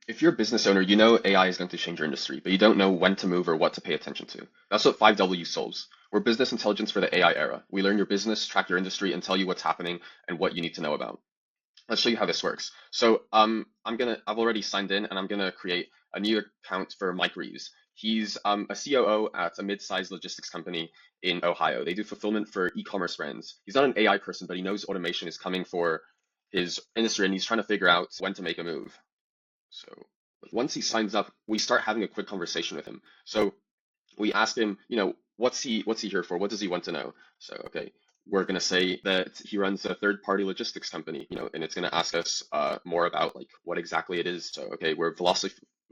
If you're a business owner, you know AI is going to change your industry, but you don't know when to move or what to pay attention to. That's what 5W solves. We're business intelligence for the AI era. We learn your business, track your industry, and tell you what's happening and what you need to know about. Let's show you how this works. So I've already signed in and I'm gonna create a new account for Mike Reeves. He's a COO at a mid-sized logistics company in Ohio. They do fulfillment for e-commerce brands. He's not an AI person, but he knows automation is coming for his industry and he's trying to figure out when to make a move. So once he signs up, we start having a quick conversation with him. So we ask him, what's he here for? What does he want to know? So, okay, we're gonna say that he runs a third-party logistics company, and it's gonna ask us more about like what exactly it is. So, okay, we're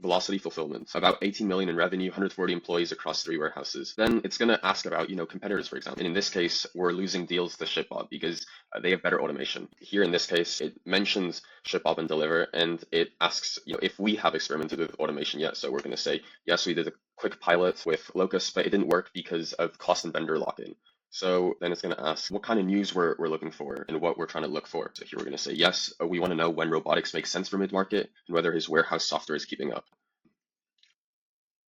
Velocity Fulfillment, about 18 million in revenue, 140 employees across 3 warehouses. Then it's gonna ask about, competitors, for example. And in this case, we're losing deals to ShipBob because they have better automation. Here in this case, it mentions ShipBob and Deliver, and it asks, if we have experimented with automation yet. So we're gonna say, yes, we did a quick pilot with Locust, but it didn't work because of cost and vendor lock-in. So then it's going to ask what kind of news we're looking for and what we're trying to look for. So here we're going to say, yes, we want to know when robotics makes sense for mid-market and whether his warehouse software is keeping up.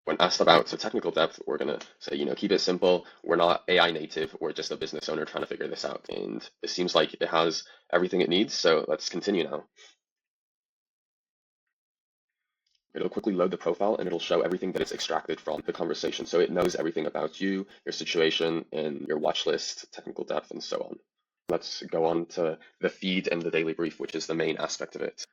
When asked about the technical depth, we're going to say, keep it simple. We're not AI native. We're just a business owner trying to figure this out. And it seems like it has everything it needs. So let's continue now. It'll quickly load the profile and it'll show everything that it's extracted from the conversation. So it knows everything about you, your situation, and your watch list, technical depth, and so on. Let's go on to the feed and the daily brief, which is the main aspect of it.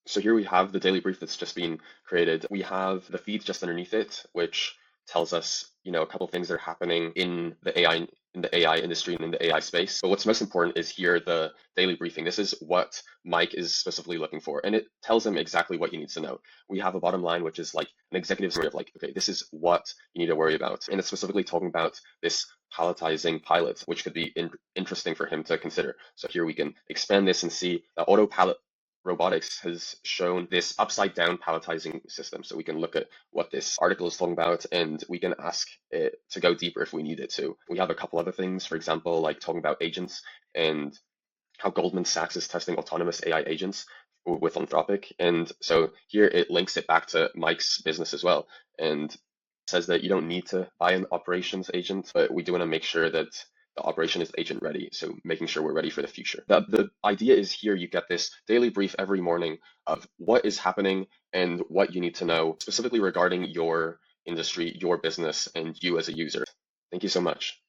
So here we have the daily brief that's just been created. We have the feed just underneath it, which tells us, a couple of things that are happening in the AI industry and in the AI space. But what's most important is here the daily briefing. This is what Mike is specifically looking for, and it tells him exactly what he needs to know. We have a bottom line, which is like an executive summary of like, okay, this is what you need to worry about, and it's specifically talking about this palletizing pilot, which could be interesting for him to consider. So here we can expand this and see that auto pallet robotics has shown this upside down palletizing system. So we can look at what this article is talking about and we can ask it to go deeper if we need it to. We have a couple other things, for example, like talking about agents and how Goldman Sachs is testing autonomous AI agents with Anthropic. And so here it links it back to Mike's business as well. And says that you don't need to buy an operations agent, but we do want to make sure that the operation is agent ready. So making sure we're ready for the future. The idea is here you get this daily brief every morning of what is happening and what you need to know specifically regarding your industry, your business, and you as a user. Thank you so much.